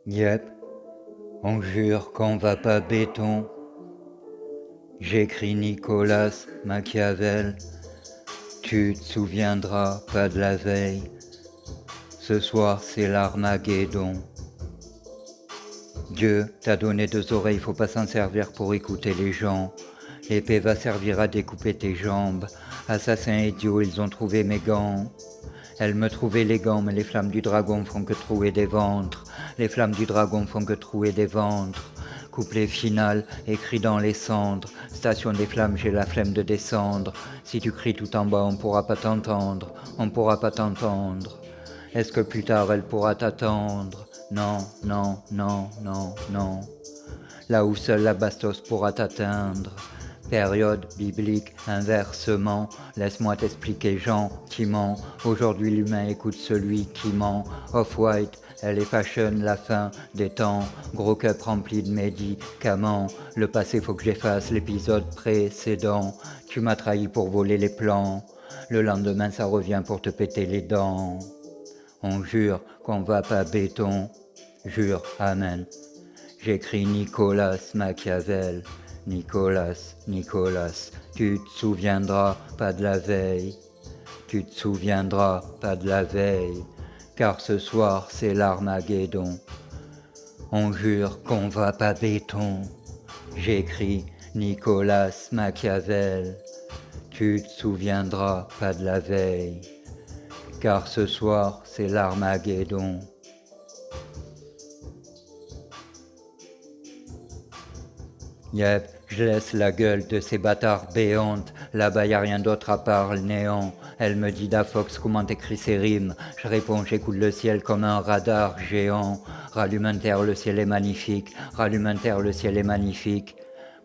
Yep, on jure qu'on va pas béton. J'écris Nicolas Machiavel. Tu te souviendras pas de la veille. Ce soir c'est l'Armageddon. Dieu t'a donné deux oreilles, faut pas s'en servir pour écouter les gens. L'épée va servir à découper tes jambes. Assassins idiots, ils ont trouvé mes gants. Elle me trouve élégant, mais les flammes du dragon font que trouer des ventres. Les flammes du dragon font que trouer des ventres. Couplet final, écrit dans les cendres. Station des flammes, j'ai la flemme de descendre. Si tu cries tout en bas, on pourra pas t'entendre. On pourra pas t'entendre. Est-ce que plus tard elle pourra t'attendre? Non, non, non, non, non. Là où seule la bastos pourra t'atteindre. Période biblique, inversement, laisse-moi t'expliquer gentiment. Aujourd'hui l'humain écoute celui qui ment. Off-white, elle est fashion, la fin des temps. Gros cup rempli de médicaments. Le passé faut que j'efface l'épisode précédent. Tu m'as trahi pour voler les plans. Le lendemain ça revient pour te péter les dents. On jure qu'on va pas béton. Jure, amen. J'écris Nicolas Machiavel. Nicolas, Nicolas, tu te souviendras pas de la veille. Tu te souviendras pas de la veille. Car ce soir c'est l'Armageddon. On jure qu'on va pas béton. J'écris Nicolas Machiavel. Tu te souviendras pas de la veille. Car ce soir c'est l'Armageddon. Yep, je laisse la gueule de ces bâtards béantes. Là-bas y a rien d'autre à part le néant. Elle me dit d'Afox comment t'écris ces rimes. Je réponds j'écoute le ciel comme un radar géant. Rallume un terre, le ciel est magnifique. Rallume un terre, le ciel est magnifique.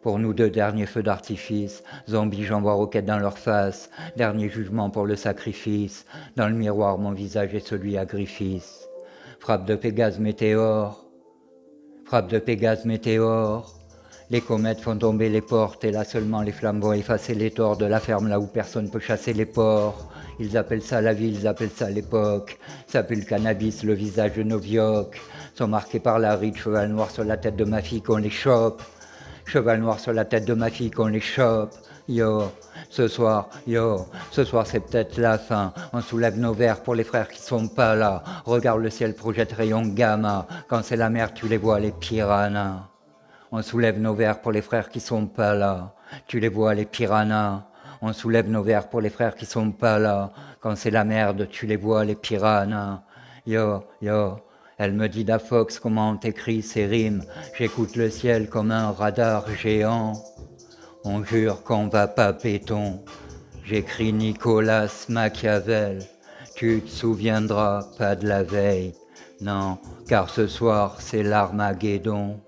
Pour nous deux, derniers feux d'artifice. Zombies, j'envoie roquettes dans leur face. Dernier jugement pour le sacrifice. Dans le miroir, mon visage est celui à Griffiths. Frappe de Pégase météore. Frappe de Pégase météore. Les comètes font tomber les portes et là seulement les flammes vont effacer les torts de la ferme là où personne peut chasser les porcs. Ils appellent ça la vie, ils appellent ça l'époque. Ça pue le cannabis, le visage de nos vioques. Sont marqués par la ride, cheval noir sur la tête de ma fille qu'on les chope. Cheval noir sur la tête de ma fille qu'on les chope. Yo, ce soir c'est peut-être la fin. On soulève nos verres pour les frères qui sont pas là. Regarde le ciel projette rayon gamma. Quand c'est la mer tu les vois les piranhas. On soulève nos verres pour les frères qui sont pas là. Tu les vois les piranhas. On soulève nos verres pour les frères qui sont pas là. Quand c'est la merde, tu les vois les piranhas. Yo, yo. Elle me dit d'Afox comment t'écris ces rimes. J'écoute le ciel comme un radar géant. On jure qu'on va pas béton. J'écris Nicolas Machiavel. Tu te souviendras pas de la veille. Non, car ce soir c'est l'Armageddon.